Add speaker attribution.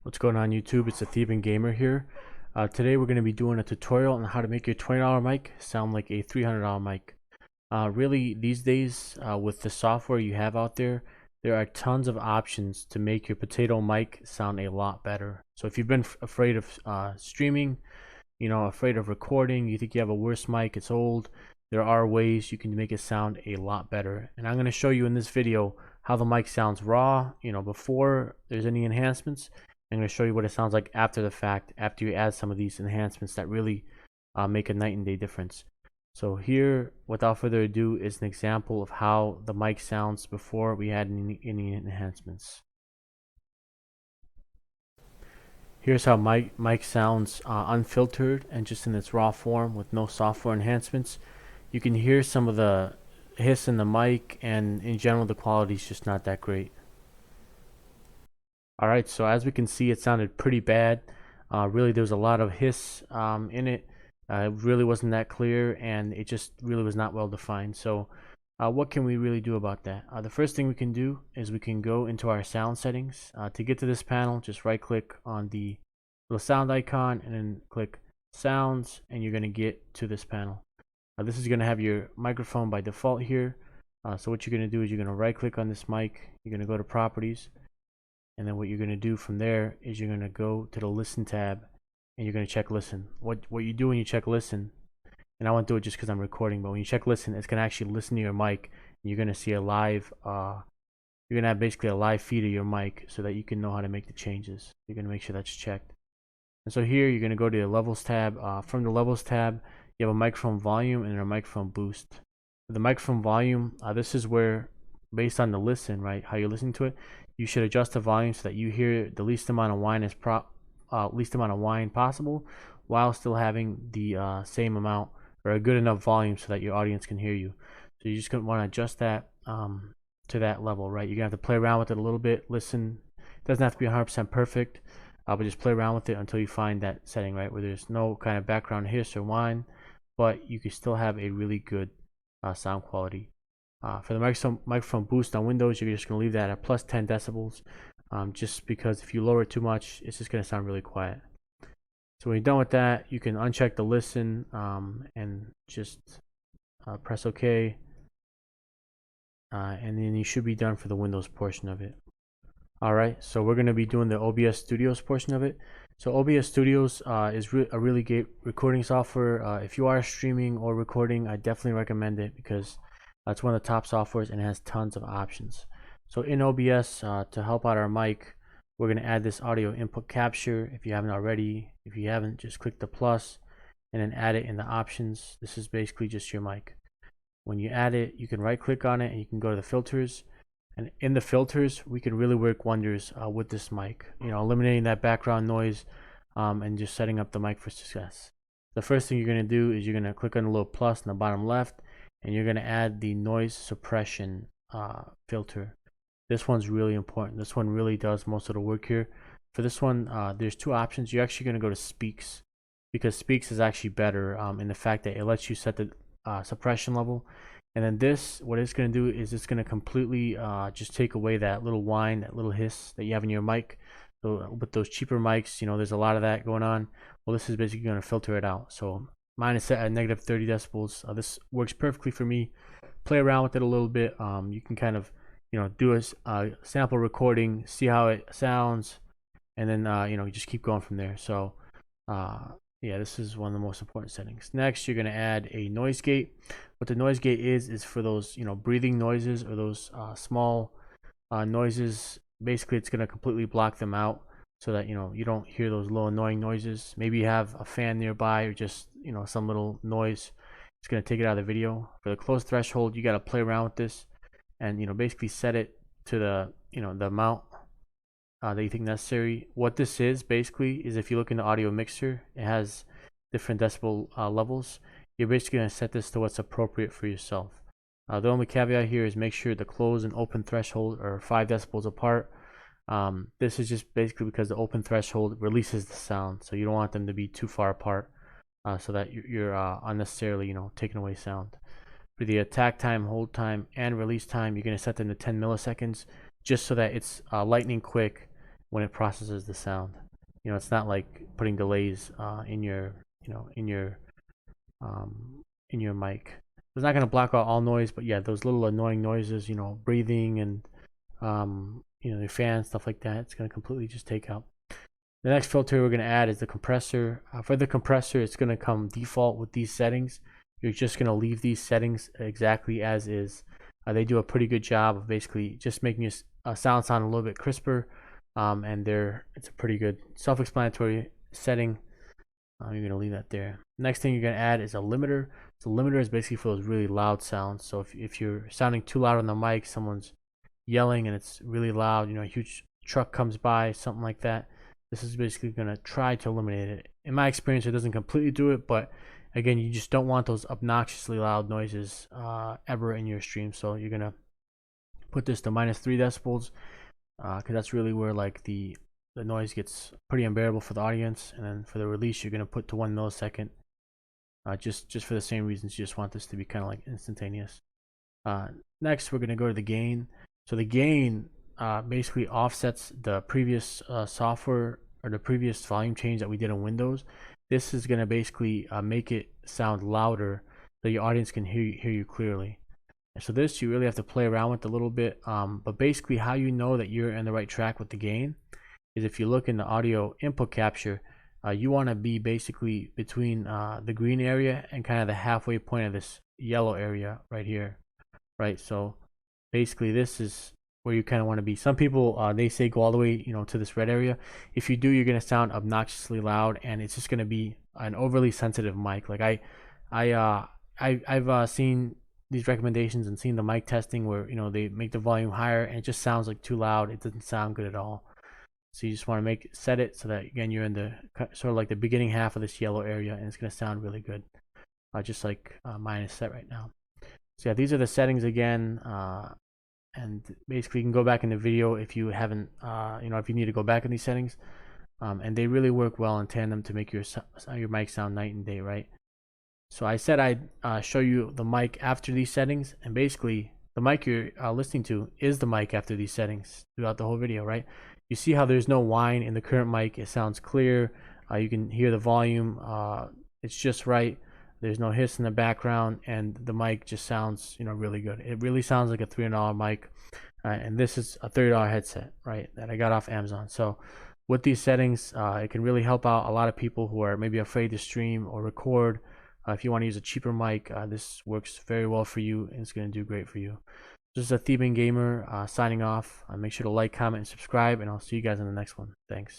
Speaker 1: What's going on YouTube? It's the Theban Gamer here. Today we're going to be doing a tutorial on how to make your $20 mic sound like a $300 mic. Really, these days with the software you have out there, there are tons of options to make your potato mic sound a lot better. So if you've been afraid of streaming, afraid of recording, you think you have a worse mic, it's old, there are ways you can make it sound a lot better. And I'm going to show you in this video how the mic sounds raw, before there's any enhancements. I'm going to show you what it sounds like after the fact, after you add some of these enhancements that really make a night and day difference. So here, without further ado, is an example of how the mic sounds before we add any enhancements. Here's how mic sounds unfiltered and just in its raw form with no software enhancements. You can hear some of the hiss in the mic, and in general the quality is just not that great. Alright, so as we can see, it sounded pretty bad. Really, there was a lot of hiss in it. It really wasn't that clear, and it just really was not well defined. So what can we really do about that? The first thing we can do is we can go into our sound settings. To get to this panel, just right click on the little sound icon and then click sounds, and you're going to get to this panel. This is going to have your microphone by default here. So what you're going to do is you're going to right click on this mic, you're going to go to properties, and then what you're going to do from there is you're going to go to the listen tab and you're going to check listen. What you do when you check listen, and I won't do it just because I'm recording, but when you check listen, it's going to actually listen to your mic, and you're going to see a live you're going to have basically a live feed of your mic so that you can know how to make the changes. You're going to make sure that's checked. And so here you're going to go to the levels tab. From the levels tab, you have a microphone volume and a microphone boost. The microphone volume, this is where, based on the listen, right, how you're listening to it, you should adjust the volume so that you hear the least amount of whine possible, while still having the same amount or a good enough volume so that your audience can hear you. So you just gonna want to adjust that to that level, right? You're gonna have to play around with it a little bit. Listen, it doesn't have to be 100% perfect, but just play around with it until you find that setting, right, where there's no kind of background hiss or whine, but you can still have a really good sound quality. For the microphone boost on Windows, you're just going to leave that at plus 10 decibels, just because if you lower it too much, it's just going to sound really quiet. So when you're done with that, you can uncheck the listen and just press OK, and then you should be done for the Windows portion of it. Alright, so we're going to be doing the OBS Studios portion of it. So OBS Studios is a really great recording software. If you are streaming or recording, I definitely recommend it because it's one of the top softwares and it has tons of options. So in OBS, to help out our mic, we're going to add this audio input capture. If you haven't already, if you haven't, just click the plus and then add it in the options. This is basically just your mic. When you add it, you can right click on it and you can go to the filters. And in the filters, we can really work wonders with this mic. Eliminating that background noise and just setting up the mic for success. The first thing you're going to do is you're going to click on the little plus in the bottom left, and you're going to add the noise suppression filter. This one's really important. This one really does most of the work here. For this one, there's two options. You're actually going to go to Speaks, because Speaks is actually better in the fact that it lets you set the suppression level. And then this, what it's going to do is it's going to completely just take away that little whine, that little hiss that you have in your mic. So with those cheaper mics, there's a lot of that going on. Well, this is basically going to filter it out. So mine is set at negative 30 decibels. This works perfectly for me. Play around with it a little bit. You can kind of, do a sample recording, see how it sounds, and then, you just keep going from there. So, yeah, this is one of the most important settings. Next, you're going to add a noise gate. What the noise gate is for those, breathing noises or those small noises. Basically, it's going to completely block them out so that, you don't hear those low annoying noises. Maybe you have a fan nearby or just, some little noise. It's going to take it out of the video. For the close threshold, you got to play around with this and, basically set it to the, the amount that you think necessary. What this is basically is, if you look in the audio mixer, it has different decibel levels. You're basically going to set this to what's appropriate for yourself. The only caveat here is make sure the close and open threshold are 5 decibels apart. This is just basically because the open threshold releases the sound, so you don't want them to be too far apart so that you're unnecessarily taking away sound. For the attack time, hold time, and release time, you're going to set them to 10 milliseconds just so that it's lightning quick when it processes the sound. It's not like putting delays in your in your mic. It's not going to block out all noise, but yeah, those little annoying noises, breathing and your fan, stuff like that, it's going to completely just take out. The next filter we're going to add is the compressor. For the compressor, it's going to come default with these settings. You're just going to leave these settings exactly as is. They do a pretty good job of basically just making a sound a little bit crisper, and it's a pretty good self-explanatory setting. You're going to leave that there. Next thing you're going to add is a limiter. So limiter is basically for those really loud sounds. So if you're sounding too loud on the mic, someone's yelling and it's really loud, a huge truck comes by, something like that, this is basically going to try to eliminate it. In my experience, it doesn't completely do it, but again, you just don't want those obnoxiously loud noises ever in your stream. So you're going to put this to -3 decibels because that's really where like the noise gets pretty unbearable for the audience. And then for the release, you're going to put to 1 millisecond, just for the same reasons. You just want this to be kind of like instantaneous. Next, we're going to go to the gain. So the gain basically offsets the previous software or the previous volume change that we did on Windows. This is going to basically make it sound louder so your audience can hear you clearly. And so this you really have to play around with a little bit. But basically how you know that you're in the right track with the gain is if you look in the audio input capture, you want to be basically between the green area and kind of the halfway point of this yellow area right here, right? So basically this is where you kind of want to be. Some people they say go all the way to this red area. If you do, you're going to sound obnoxiously loud, and it's just going to be an overly sensitive mic. Like I've seen these recommendations and seen the mic testing where they make the volume higher and it just sounds like too loud. It doesn't sound good at all. So you just want to set it so that again you're in the sort of like the beginning half of this yellow area, and it's going to sound really good, just like mine is set right now. So yeah, these are the settings again. And basically you can go back in the video if you haven't, if you need to go back in these settings, and they really work well in tandem to make your mic sound night and day, right? So I said I'd show you the mic after these settings, and basically the mic you're listening to is the mic after these settings throughout the whole video, right? You see how there's no whine in the current mic. It sounds clear. You can hear the volume. It's just right. There's no hiss in the background, and the mic just sounds, really good. It really sounds like a $300 mic, and this is a $30 headset, right, that I got off Amazon. So with these settings, it can really help out a lot of people who are maybe afraid to stream or record. If you want to use a cheaper mic, this works very well for you, and it's going to do great for you. This is a Theban Gamer signing off. Make sure to like, comment, and subscribe, and I'll see you guys in the next one. Thanks.